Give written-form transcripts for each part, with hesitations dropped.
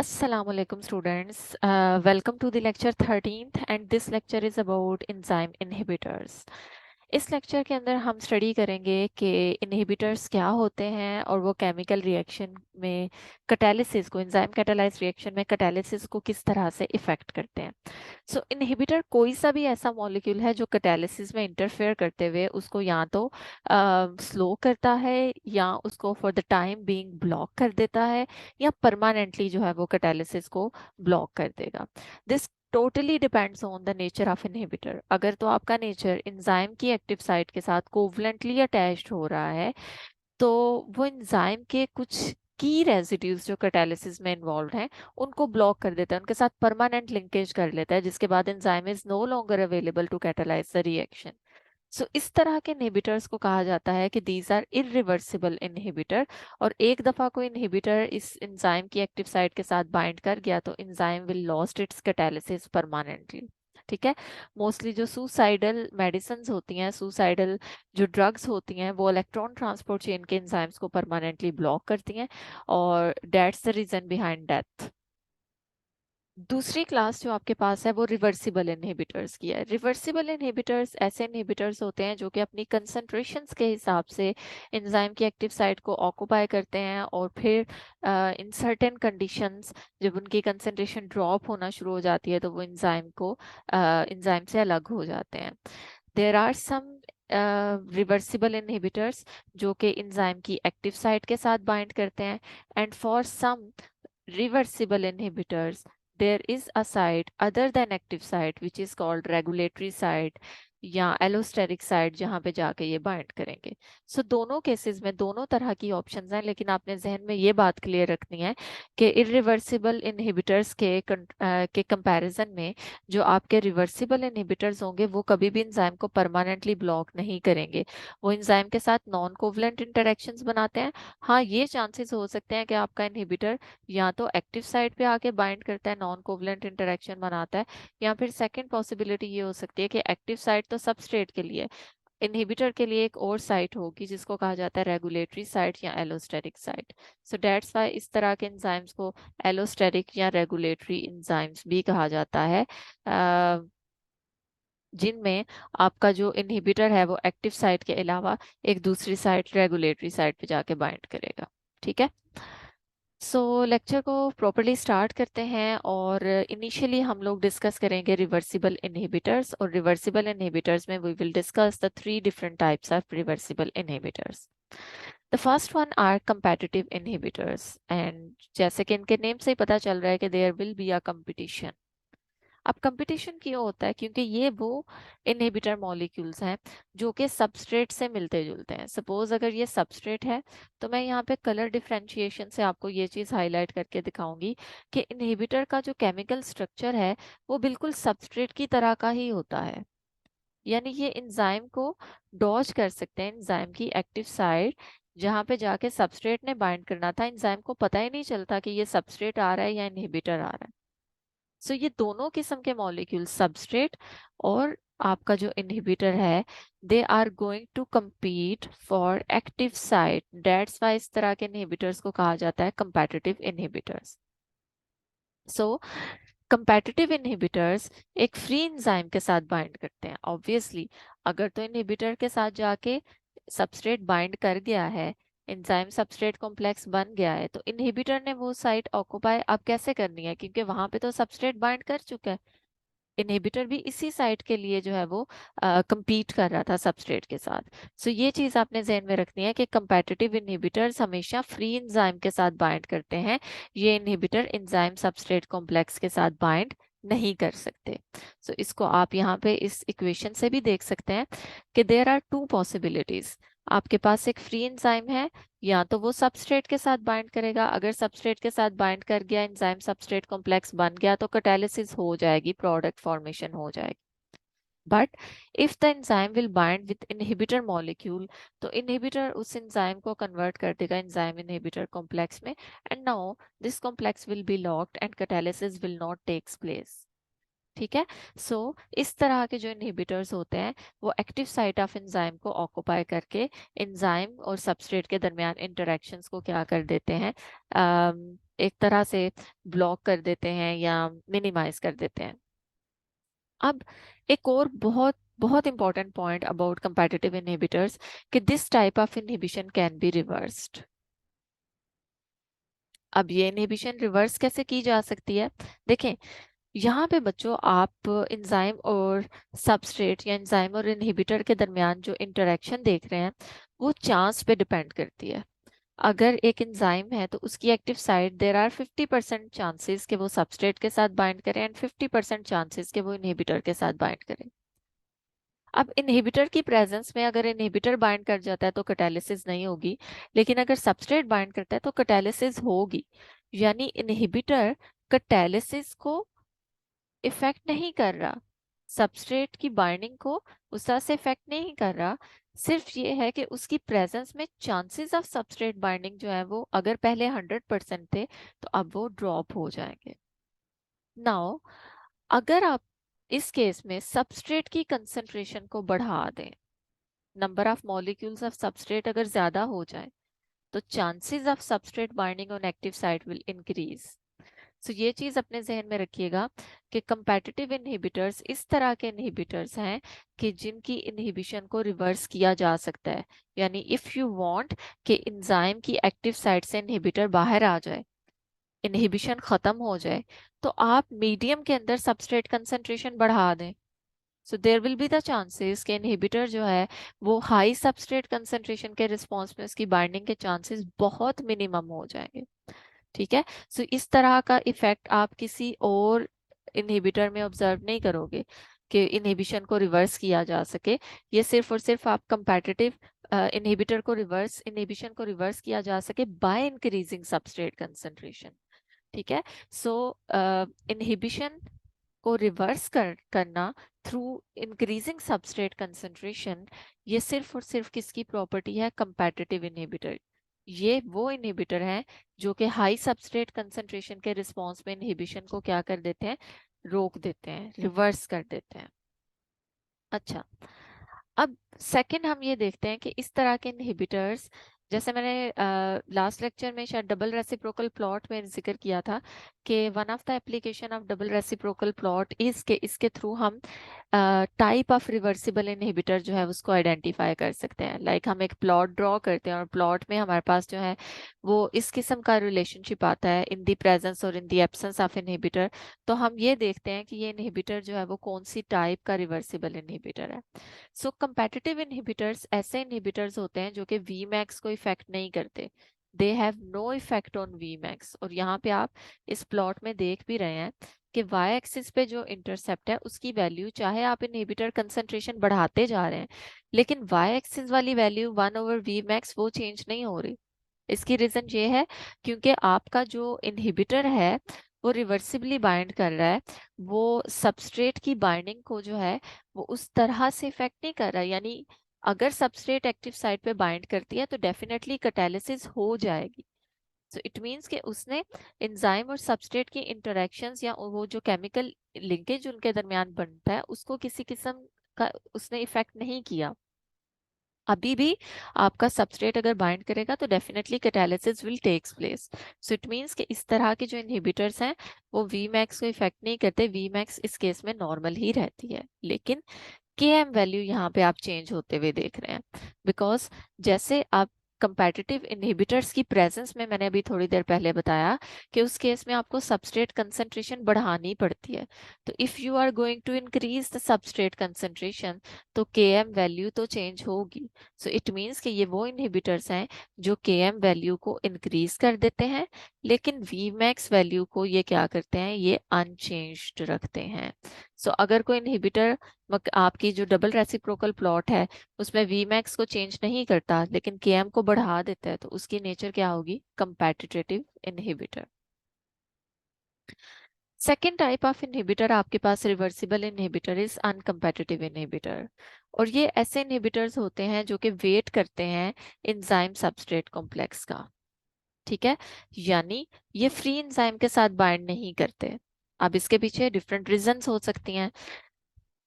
Assalamualaikum students. Welcome to the lecture 13th and this lecture is about enzyme inhibitors. इस lecture के अंदर हम study करेंगे कि इनहिबिटर्स क्या होते हैं और वो केमिकल रिएक्शन में कैटालिसिस को एंजाइम कैटालाइज रिएक्शन में कैटालिसिस को किस तरह से इफेक्ट करते हैं। सो इनहिबिटर कोई सा भी ऐसा मॉलिक्यूल है जो कैटालिसिस में इंटरफेयर करते हुए उसको या तो स्लो करता है या उसको for the time being block कर देता है या परमानेंटली जो है वो कैटालिसिस को ब्लॉक कर देगा। This totally depends on the nature of inhibitor. अगर तो आपका नेचर एंजाइम की एक्टिव साइट के साथ कोवलेंटली अटैच्ड हो रहा है तो वो एंजाइम के कुछ की रेजिड्यूज जो कैटालिसिस में इन्वॉल्व हैं उनको ब्लॉक कर देता है, उनके साथ परमानेंट लिंकेज कर लेता है, जिसके बाद enzyme is no longer available to catalyse the reaction. So इस तरह के इनहिबिटर्स को कहा जाता है कि दीज आर इरिवर्सिबल इनहिबिटर। और एक दफा कोई इनहिबिटर इस एंजाइम की एक्टिव साइट के साथ बाइंड कर गया तो enzyme will lost its catalysis permanently. ठीक है। मोस्टली जो सुसाइडल मेडिसिन होती हैं, सुसाइडल जो ड्रग्स होती हैं, वो इलेक्ट्रॉन ट्रांसपोर्ट चेन के एंजाइम्स को परमानेंटली ब्लॉक करती हैं और that's the reason behind death. दूसरी क्लास जो आपके पास है वो रिवर्सिबल इनहिबिटर्स की है। रिवर्सिबल इनहिबिटर्स ऐसे इनहिबिटर्स होते हैं जो कि अपनी कंसंट्रेशंस के हिसाब से एंजाइम की एक्टिव साइट को ऑक्युपाई करते हैं और फिर इन सर्टेन कंडीशंस जब उनकी कंसंट्रेशन ड्रॉप होना शुरू हो जाती है तो वो एंजाइम से अलग हो जाते हैं। There are some reversible inhibitors जो कि एंजाइम की एक्टिव साइट के साथ बाइंड करते हैं and for some reversible inhibitors there is a site other than active site which is called regulatory site या एलोस्टेरिक साइट जहां पे जाके ये बाइंड करेंगे। सो दोनों केसेस में दोनों तरह की ऑप्शंस हैं, लेकिन आपने जहन में ये बात क्लियर रखनी है कि इरिवर्सिबल इनहिबिटर्स के कंपैरिजन में जो आपके रिवर्सिबल इनहिबिटर्स होंगे वो कभी भी एंजाइम को परमानेंटली ब्लॉक नहीं करेंगे। वो एंजाइम के साथ नॉन कोवलेंट इंटरेक्शंस बनाते हैं। हाँ, ये चांसेस हो सकते हैं कि आपका इनहिबिटर या तो एक्टिव साइट पे आके बाइंड करता है, नॉन कोवलेंट इंटरेक्शन बनाता है, या फिर सेकंड पॉसिबिलिटी ये हो सकती है कि एक्टिव साइट तो सबस्ट्रेट के लिए, इनहिबिटर के लिए एक और साइट होगी जिसको कहा जाता है रेगुलेटरी साइट या allosteric site. So that's why इस तरह के एंजाइम्स को एलोस्टेरिक या रेगुलेटरी एंजाइम्स भी कहा जाता है, जिनमें आपका जो इनहिबिटर है वो एक्टिव साइट के अलावा एक दूसरी साइट रेगुलेटरी साइट पे जाके बाइंड करेगा। ठीक है। सो लेक्चर को प्रॉपरली स्टार्ट करते हैं और इनिशियली हम लोग डिस्कस करेंगे रिवर्सिबल इनहिबिटर्स, और रिवर्सिबल इनहिबिटर्स में we will discuss the 3 different types of reversible inhibitors. The first one are competitive inhibitors, and जैसे कि इनके नेम से ही पता चल रहा है कि there will be a competition. अब कंपटीशन क्यों होता है? क्योंकि ये वो इनहिबिटर मॉलिक्यूल्स हैं जो कि सबस्ट्रेट से मिलते जुलते हैं। सपोज अगर ये सबस्ट्रेट है तो मैं यहाँ पे कलर डिफरेंशिएशन से आपको ये चीज़ हाईलाइट करके दिखाऊंगी कि इनहिबिटर का जो केमिकल स्ट्रक्चर है वो बिल्कुल सबस्ट्रेट की तरह का ही होता है। यानी ये एंजाइम को डॉज कर सकते हैं, एंजाइम की एक्टिव साइट जहाँ पे जाके सबस्ट्रेट ने बाइंड करना था, एंजाइम को पता ही नहीं चलता कि ये सबस्ट्रेट आ रहा है या इनहिबिटर आ रहा है। सो ये दोनों किस्म के मॉलिक्यूल, सबस्ट्रेट और आपका जो इनहिबिटर है, they are going to compete for active site. That's why इस तरह के इनहिबिटर्स को कहा जाता है competitive इनहिबिटर्स। सो competitive इनहिबिटर्स एक फ्री एंजाइम के साथ बाइंड करते हैं। ऑब्वियसली अगर तो इनहिबिटर के साथ जाके सबस्ट्रेट बाइंड कर गया है, एंजाइम सबस्ट्रेट कॉम्प्लेक्स बन गया है, तो इनहिबिटर ने वो साइट ऑक्युपाई अब कैसे करनी है, क्योंकि वहां पे तो सबस्ट्रेट बाइंड कर चुका है। इनहिबिटर भी इसी साइट के लिए जो है वो compete कर रहा था सबस्ट्रेट के साथ। सो ये चीज आपने ध्यान में रखनी है कि कंपेटिटिव इनहिबिटर्स हमेशा फ्री एंजाइम के साथ बाइंड करते हैं। ये इनहिबिटर एंजाइम सबस्ट्रेट कॉम्प्लेक्स के साथ बाइंड नहीं कर सकते। सो इसको आप यहाँ पे इस इक्वेशन से भी देख सकते हैं कि देयर आर टू पॉसिबिलिटीज। आपके पास एक फ्री एंजाइम है, या तो वो सबस्ट्रेट के साथ बाइंड करेगा, अगर सबस्ट्रेट के साथ बाइंड कर गया, एंजाइम सबस्ट्रेट कॉम्प्लेक्स बन गया तो कैटालिसिस हो जाएगी, प्रोडक्ट फॉर्मेशन हो जाएगी। But if the enzyme will bind with inhibitor molecule, तो इनहिबिटर उस एंजाइम को कन्वर्ट कर देगा एंजाइम इनहिबिटर कॉम्प्लेक्स में, and now this complex will be locked and catalysis will not takes place. ठीक है। सो इस तरह के जो इनहिबिटर्स होते हैं वो एक्टिव साइट ऑफ एंजाइम को ऑक्युपाई करके एंजाइम और सबस्ट्रेट के दरमियान इंटरेक्शंस को क्या कर देते हैं, एक तरह से ब्लॉक कर देते हैं या मिनिमाइज कर देते हैं। अब एक और बहुत बहुत important point about competitive inhibitors कि this type of inhibition can be reversed. अब ये इनहिबिशन रिवर्स कैसे की जा सकती है? देखें, यहाँ पे बच्चों आप एंजाइम और सबस्ट्रेट या एंजाइम और इनहिबिटर के दरमियान जो इंटरेक्शन देख रहे हैं वो चांस पे डिपेंड करती है। अगर एक एंजाइम है तो उसकी active site there are 50% chances कि वो सबस्ट्रेट के साथ बाइंड करे एंड 50% चांसेस कि वो इनहिबिटर के साथ बाइंड करे। अब इनहिबिटर की प्रेजेंस में अगर इनहिबिटर बाइंड कर जाता है तो कैटालिसिस नहीं होगी, लेकिन अगर सबस्ट्रेट बाइंड करता है तो कैटालिसिस होगी। यानी इनहिबिटर कैटालिसिस को इफेक्ट नहीं कर रहा, सबस्ट्रेट की बाइंडिंग को उस तरह से इफेक्ट नहीं कर रहा। सिर्फ ये है कि उसकी प्रेजेंस में चांसेस ऑफ सबस्ट्रेट बाइंडिंग जो है वो अगर पहले 100% थे तो अब वो ड्रॉप हो जाएंगे। नाउ अगर आप इस केस में सबस्ट्रेट की कंसंट्रेशन को बढ़ा दें, number of molecules of substrate अगर ज्यादा हो जाए तो chances of substrate binding on active site will increase. So ये चीज अपने जहन में रखिएगा कि कंपेटिटिव इनहिबिटर्स इस तरह के इनहिबिटर्स हैं कि जिनकी इनहिबिशन को रिवर्स किया जा सकता है। यानी इफ यू वांट कि एंजाइम की एक्टिव साइट से इनहिबिटर बाहर आ जाए, इनहिबिशन खत्म हो जाए, तो आप मीडियम के अंदर सबस्ट्रेट कंसंट्रेशन बढ़ा दें। So there will be the chances कि इनहिबिटर जो है वो हाई सबस्ट्रेट कंसंट्रेशन के रिस्पॉन्स में उसकी बाइंडिंग के चांसेस बहुत मिनिमम हो जाएंगे। ठीक है। सो इस तरह का इफेक्ट आप किसी और इनहिबिटर में ऑब्जर्व नहीं करोगे कि इनहिबिशन को रिवर्स किया जा सके। ये सिर्फ और सिर्फ आप कंपेटिटिव इनहिबिटर को रिवर्स इनहिबिशन को रिवर्स किया जा सके बाय इंक्रीजिंग सबस्ट्रेट कंसंट्रेशन। ठीक है। सो इनहिबिशन को रिवर्स करना थ्रू इंक्रीजिंग सबस्ट्रेट कंसंट्रेशन, ये सिर्फ और सिर्फ किसकी प्रॉपर्टी है? Competitive inhibitor. ये वो इनहिबिटर है जो कि हाई सबस्ट्रेट कंसंट्रेशन के रिस्पॉन्स में इनहिबिशन को क्या कर देते हैं? रोक देते हैं, रिवर्स कर देते हैं। अच्छा, अब सेकंड हम ये देखते हैं कि इस तरह के इनहिबिटर्स, जैसे मैंने लास्ट लेक्चर में शायद डबल रेसिप्रोकल प्लॉट में जिक्र किया था कि one of the application of double reciprocal plot is के इसके थ्रू हम टाइप ऑफ रिवर्सिबल इनहिबिटर जो है उसको आइडेंटिफाई कर सकते हैं। लाइक हम एक प्लॉट ड्रॉ करते हैं और प्लॉट में हमारे पास जो है वो इस किस्म का रिलेशनशिप आता है इन द प्रेजेंस और in the absence of inhibitor. तो हम ये देखते हैं कि ये इनहिबिटर जो है वो कौन सी टाइप का रिवर्सिबल इनहिबिटर है। सो कंपेटिटिव इनहिबिटर्स ऐसे इनहिबिटर्स होते हैं जो कि Vmax को इफेक्ट नहीं करते, they have no effect on Vmax। और यहाँ पे आप इस प्लॉट में देख भी रहे हैं कि y एक्सिस पे जो इंटरसेप्ट है उसकी वैल्यू, चाहे आप इनहिबिटर कंसंट्रेशन बढ़ाते जा रहे हैं लेकिन y एक्सिस वाली वैल्यू 1/Vmax वो चेंज नहीं हो रही। इसकी रीजन ये है क्योंकि आपका जो इनहिबिटर है वो रिवर्सिबली बाइंड कर रहा है, वो सबस्ट्रेट की बाइंडिंग को जो है वो उस तरह से इफेक्ट नहीं कर रहा। यानी अगर सबस्ट्रेट एक्टिव साइट पे बाइंड करती है तो डेफिनेटली कैटालिसिस हो जाएगी। सो इट मींस कि उसने एंजाइम और सबस्ट्रेट की इंटरेक्शंस या वो जो केमिकल लिंकेज उनके दरमियान बनता है उसको किसी किस्म का उसने इफेक्ट नहीं किया। अभी भी आपका सबस्ट्रेट अगर बाइंड करेगा तो definitely catalysis will takes place. So it means कि इस तरह के जो इनहिबिटर्स हैं वो Vmax को इफेक्ट नहीं करते, Vmax इस केस में नॉर्मल ही रहती है। लेकिन Km वैल्यू यहाँ पे आप चेंज होते हुए देख रहे हैं बिकॉज जैसे आप कंपेटिटिव इनहिबिटर्स की प्रेजेंस में, मैंने अभी थोड़ी देर पहले बताया कि उस केस में आपको सबस्ट्रेट कंसंट्रेशन बढ़ानी पड़ती है। तो if you are going to increase the substrate concentration तो Km वैल्यू तो चेंज होगी। सो इट मींस कि ये वो इनहिबिटर्स हैं जो Km वैल्यू को इंक्रीज कर देते हैं लेकिन Vmax वैल्यू को ये क्या करते हैं? ये अनचेंज्ड रखते हैं। सो अगर कोई इनहिबिटर आपकी जो डबल रेसिप्रोकल प्लॉट है उसमें Vmax को चेंज नहीं करता लेकिन Km को बढ़ा देता है तो उसकी नेचर क्या होगी? Competitive inhibitor. Second type of inhibitor आपके पास रिवर्सिबल इनहिबिटर इज अनकम्पेटिटिव इनहिबिटर। और ये ऐसे इनहिबिटर्स होते हैं जो कि वेट करते हैं एंजाइम सबस्ट्रेट कॉम्प्लेक्स का। ठीक है। यानी ये फ्री एंजाइम के साथ बाइंड नहीं करते। अब इसके पीछे डिफरेंट रीजंस हो सकती हैं।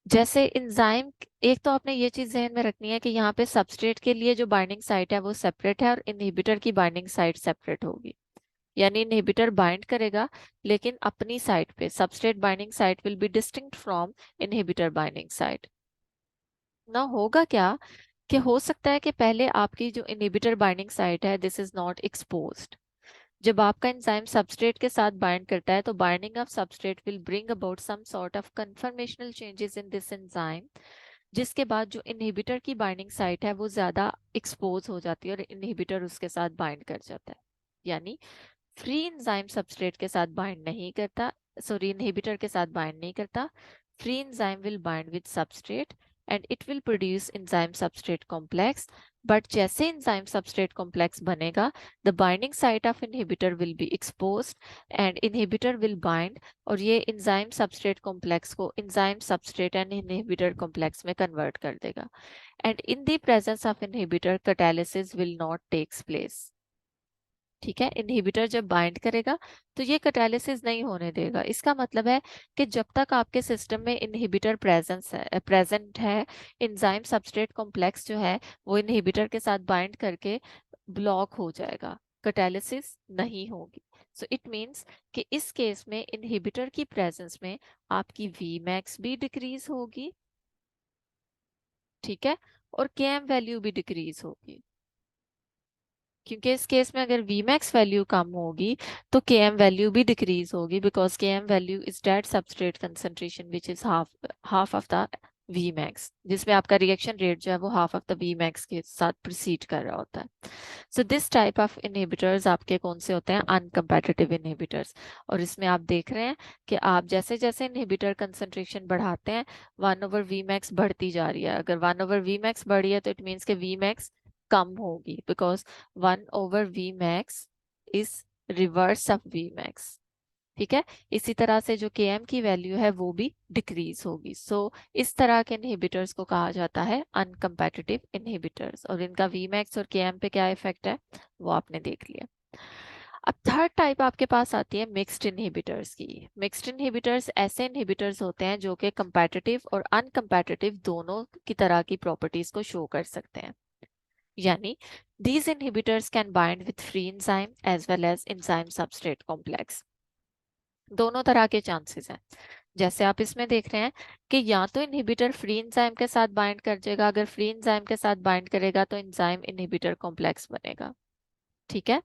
जैसे इंजाइम, एक तो आपने ये चीज जहन में रखनी है कि यहाँ पे सबस्ट्रेट के लिए जो बाइंडिंग साइट है वो सेपरेट है और इनहिबिटर की बाइंडिंग साइट सेपरेट होगी। यानी इनहिबिटर बाइंड करेगा लेकिन अपनी साइट पे, substrate binding site will be distinct from inhibitor binding site. ना होगा क्या कि हो सकता है कि पहले आपकी जो इनहिबिटर बाइंडिंग साइट है दिस इज नॉट एक्सपोज्ड। जब आपका एंजाइम सबस्ट्रेट के साथ बाइंड करता है तो binding of substrate will bring about some sort of conformational changes in this enzyme, जिसके बाद जो इनहिबिटर की बाइंडिंग साइट है वो ज्यादा एक्सपोज हो जाती है और इनहिबिटर उसके साथ बाइंड कर जाता है। यानी फ्री एंजाइम सबस्ट्रेट के साथ बाइंड नहीं करता, सॉरी इनहिबिटर के साथ बाइंड नहीं करता। Free enzyme will bind with substrate and it will produce enzyme substrate complex. But जैसे एंजाइम सबस्ट्रेट कॉम्प्लेक्स बनेगा the binding site of inhibitor will be exposed and inhibitor will bind, और ये enzyme substrate complex को enzyme substrate and inhibitor complex में convert कर देगा। And in the presence of inhibitor catalysis will not takes place. ठीक है, inhibitor जब bind करेगा तो ये कैटालिसिस नहीं होने देगा। इसका मतलब है कि जब तक आपके सिस्टम में इनहिबिटर प्रेजेंट है एंजाइम सबस्ट्रेट कॉम्प्लेक्स जो है वो इनहिबिटर के साथ बाइंड करके ब्लॉक हो जाएगा, कैटालिसिस नहीं होगी। सो इट मींस कि इस केस में इनहिबिटर की प्रेजेंस में आपकी वी मैक्स भी डिक्रीज होगी, ठीक है, और केएम वैल्यू भी डिक्रीज होगी। क्योंकि इस केस में अगर Vmax वैल्यू कम होगी तो Km वैल्यू भी डिक्रीज होगी, because Km value is that substrate concentration which is half of the Vmax, जिसमें आपका रिएक्शन रेट जो है वो हाफ ऑफ द Vmax के साथ प्रोसीड कर रहा होता है। So this type of inhibitors आपके कौन से होते हैं? अनकम्पेटिटिव इनहिबिटर्स। और इसमें आप देख रहे हैं कि आप जैसे जैसे इनहिबिटर कंसंट्रेशन बढ़ाते हैं 1/Vmax बढ़ती जा रही है। अगर 1/Vmax बढ़ी है तो इट मीन्स कि Vmax कम होगी, because 1/Vmax is reverse of Vmax। ठीक है, इसी तरह से जो Km की वैल्यू है वो भी डिक्रीज होगी। सो इस तरह के इनहिबिटर्स को कहा जाता है अनकम्पेटिटिव इनहिबिटर्स, और इनका Vmax और Km पे क्या इफेक्ट है वो आपने देख लिया। अब थर्ड टाइप आपके पास आती है मिक्स्ड इनहिबिटर्स की। मिक्स्ड इनहिबिटर्स ऐसे इनहिबिटर्स होते हैं जो कि कंपेटिटिव और अनकम्पेटिटिव दोनों की तरह की प्रॉपर्टीज को शो कर सकते हैं। यानी these inhibitors can bind with free enzyme as well as enzyme substrate complex। दोनों तरह के चांसेस हैं। जैसे आप इसमें देख रहे हैं कि या तो इनहिबिटर फ्री एंजाइम के साथ बाइंड कर जाएगा, अगर फ्री एंजाइम के साथ बाइंड करेगा तो एंजाइम इनहिबिटर कॉम्प्लेक्स बनेगा। ठीक है,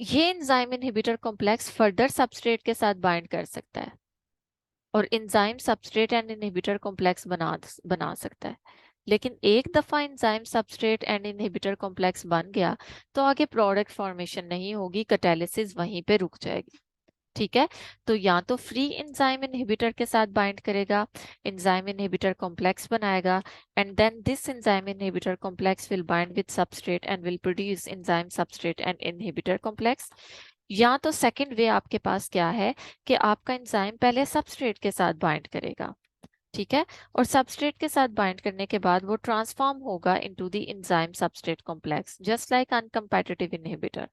ये enzyme inhibitor complex further substrate के साथ बाइंड कर सकता है और enzyme substrate and inhibitor complex बना सकता है। लेकिन एक दफा enzyme substrate and inhibitor complex बन गया तो आगे प्रोडक्ट फॉर्मेशन नहीं होगी, कैटालिसिस वहीं पे रुक जाएगी। ठीक है, तो या तो फ्री एंजाइम इनहिबिटर के साथ बाइंड करेगा, एंजाइम इनहिबिटर कॉम्प्लेक्स बनाएगा, and then this enzyme inhibitor complex will bind with substrate and will produce enzyme substrate and inhibitor complex. या तो सेकंड वे आपके पास क्या है कि आपका एंजाइम पहले सबस्ट्रेट के साथ बाइंड करेगा, ठीक है, और सबस्ट्रेट के साथ बाइंड करने के बाद वो ट्रांसफॉर्म होगा into the enzyme substrate complex just like uncompetitive inhibitor,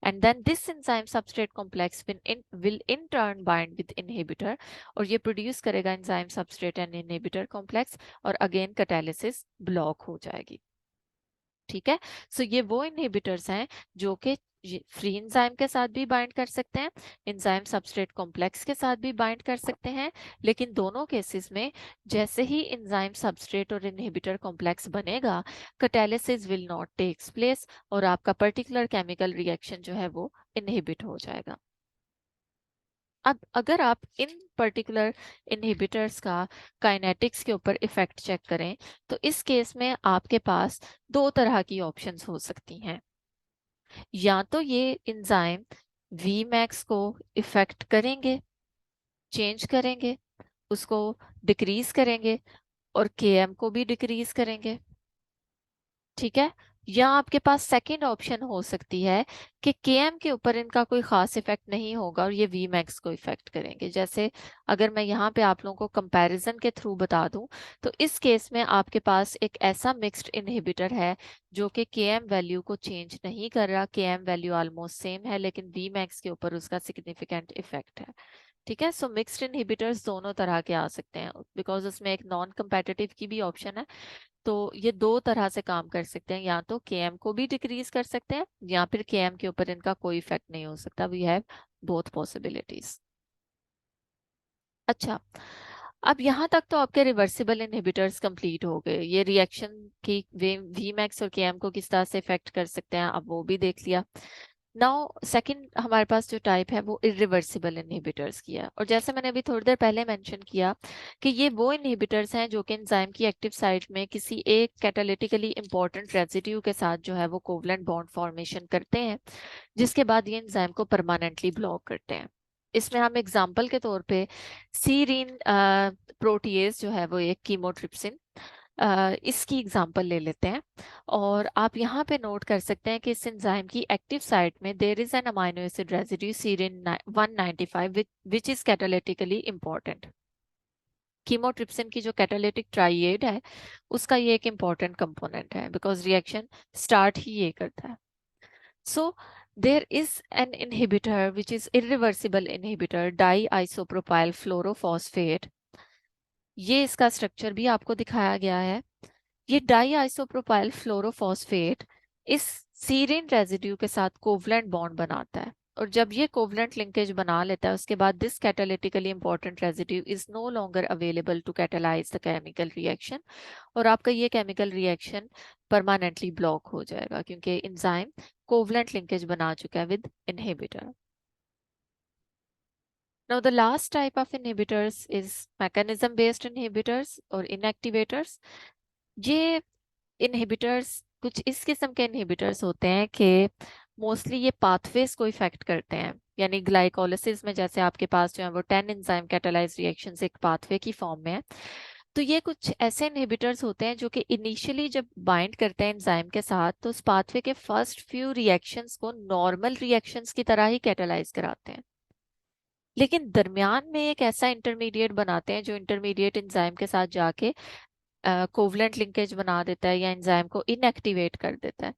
and then this enzyme substrate complex will in turn bind with inhibitor और ये प्रोड्यूस करेगा enzyme substrate and inhibitor complex और अगेन कैटालिसिस ब्लॉक हो जाएगी। ठीक है, सो ये वो इनहिबिटर्स हैं जो कि फ्री एंजाइम के साथ भी बाइंड कर सकते हैं, एंजाइम सबस्ट्रेट कॉम्प्लेक्स के साथ भी बाइंड कर सकते हैं, लेकिन दोनों केसेस में जैसे ही एंजाइम सबस्ट्रेट और इनहिबिटर कॉम्प्लेक्स बनेगा catalysis will not takes place और आपका पर्टिकुलर केमिकल रिएक्शन जो है वो इनहिबिट हो जाएगा। अब अगर आप इन पर्टिकुलर इनहिबिटर्स का काइनेटिक्स के ऊपर इफेक्ट चेक करें तो इस केस में आपके पास दो तरह की ऑप्शंस हो सकती हैं। या तो ये एंजाइम वी मैक्स को इफेक्ट करेंगे, चेंज करेंगे, उसको डिक्रीज करेंगे और केएम को भी डिक्रीज करेंगे। ठीक है, या आपके पास सेकंड ऑप्शन हो सकती है कि केएम के ऊपर इनका कोई खास इफेक्ट नहीं होगा और ये वी मैक्स को इफेक्ट करेंगे। जैसे अगर मैं यहाँ पे आप लोगों को कंपैरिजन के थ्रू बता दूं, तो इस केस में आपके पास एक ऐसा मिक्स्ड इनहिबिटर है जो कि केएम वैल्यू को चेंज नहीं कर रहा, केएम वैल्यू ऑलमोस्ट सेम है, लेकिन वी मैक्स के ऊपर उसका सिग्निफिकेंट इफेक्ट है। ठीक है, सो मिक्स्ड इनहिबिटर्स दोनों तरह के आ सकते हैं, बिकॉज उसमें एक नॉन कंपेटिटिव की भी ऑप्शन है। तो ये दो तरह से काम कर सकते हैं, या तो केएम को भी डिक्रीज कर सकते हैं या फिर केएम के ऊपर इनका कोई इफेक्ट नहीं हो सकता। We have both possibilities. अच्छा, अब यहाँ तक तो आपके रिवर्सिबल इनहिबिटर्स कंप्लीट हो गए। ये रिएक्शन की वे वी मैक्स और केएम को किस तरह से इफेक्ट कर सकते हैं, अब वो भी देख लिया। नाउ सेकंड हमारे पास जो टाइप है वो इरिवर्सिबल इनहिबिटर्स की है। और जैसे मैंने अभी थोड़ी देर पहले मेंशन किया कि ये वो इनहिबिटर्स हैं जो कि एंजाइम की एक्टिव साइट में किसी एक कैटालिटिकली इंपॉर्टेंट रेजिड्यू के साथ जो है वो कोवलेंट बॉन्ड फॉर्मेशन करते हैं, जिसके बाद ये एंजाइम को परमानेंटली ब्लॉक करते हैं। इसमें हम एग्जाम्पल के तौर पे सीरीन प्रोटीएज जो है वो एक कीमोट्रिप्सिन, इसकी एग्जांपल ले लेते हैं। और आप यहाँ पे नोट कर सकते हैं कि इस एंजाइम की एक्टिव साइट में there is an amino acid residue serine 195 which is catalytically important. Chymotrypsin की जो कैटालिटिक ट्राइएड है उसका ये एक इंपॉर्टेंट कंपोनेंट है, बिकॉज रिएक्शन स्टार्ट ही ये करता है। So there is an inhibitor which is irreversible inhibitor diisopropyl fluorophosphate. ये इसका स्ट्रक्चर भी आपको दिखाया गया है। ये डाइआइसोप्रोपाइल फ्लोरोफॉस्फेट इस सीरीन रेजिड्यू के साथ कोवलेंट बॉन्ड बनाता है, और जब ये कोवलेंट लिंकेज बना लेता है उसके बाद this catalytically important residue is no longer available to catalyse the chemical reaction, और आपका ये केमिकल रिएक्शन परमानेंटली ब्लॉक हो जाएगा क्योंकि एंजाइम कोवलेंट लिंकेज बना चुका है with inhibitor. Now, the last type of inhibitors is mechanism based inhibitors or inactivators. ये इनहिबिटर्स कुछ इस किस्म के इनहिबिटर्स होते हैं कि मोस्टली ये पाथवेज को इफेक्ट करते हैं, यानी ग्लाइकोलिसिस में जैसे आपके पास जो है वो 10 एंजाइम कैटालाइज रिएक्शंस एक पाथवे की फॉर्म में है। तो ये कुछ ऐसे इनहिबिटर्स होते हैं जो कि इनिशियली जब बाइंड करते हैं एंजाइम के साथ तो उस पाथवे के फर्स्ट फ्यू रिएक्शंस को नॉर्मल रिएक्शंस की तरह ही कैटालाइज कराते हैं, लेकिन दरमियान में एक ऐसा इंटरमीडिएट बनाते हैं जो इंटरमीडिएट एंजाइम के साथ जाके कोवलेंट लिंकेज बना देता है या एंजाइम को इनएक्टिवेट कर देता है।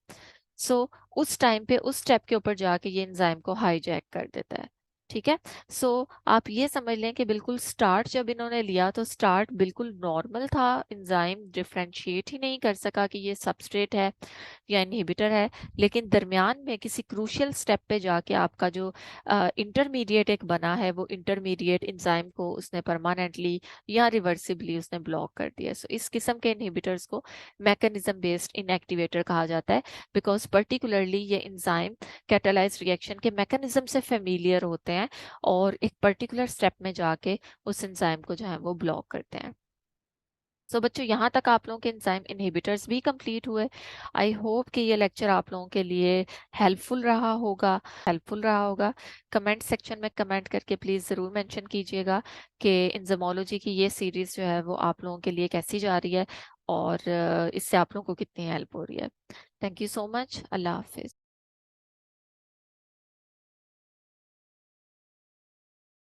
सो उस टाइम पे उस स्टेप के ऊपर जाके ये एंजाइम को हाईजैक कर देता है। ठीक है, सो आप ये समझ लें कि बिल्कुल स्टार्ट जब इन्होंने लिया तो स्टार्ट बिल्कुल नॉर्मल था, एंजाइम डिफरेंशिएट ही नहीं कर सका कि ये सबस्ट्रेट है या इनहिबिटर है, लेकिन दरमियान में किसी क्रूशियल स्टेप पे जाके आपका जो इंटरमीडिएट एक बना है वो इंटरमीडिएट एंजाइम को उसने परमानेंटली या रिवर्सिबली उसने ब्लॉक कर दिया। सो इस किस्म के इनहिबिटर्स को मैकेनिज्म बेस्ड इनएक्टिवेटर कहा जाता है, बिकॉज पर्टिकुलरली ये एंजाइम कैटालाइज रिएक्शन के मैकेनिज्म से फेमिलियर होते हैं और एक पर्टिकुलर स्टेप में जाके उस एंजाइम को जो है वो ब्लॉक करते हैं। सो बच्चों, यहाँ तक आप लोगों के एंजाइम इनहिबिटर्स भी कंप्लीट हुए। आई होप कि ये लेक्चर आप लोगों के लिए हेल्पफुल रहा होगा। कमेंट सेक्शन में कमेंट करके प्लीज़ ज़रूर मेंशन कीजिएगा कि एंजाइमोलॉजी की ये सीरीज़ जो है वो आप लोगों के लिए कैसी जा रही है और इससे आप लोगों को कितनी हेल्प हो रही है। Thank you so much. अल्लाह हाफिज़।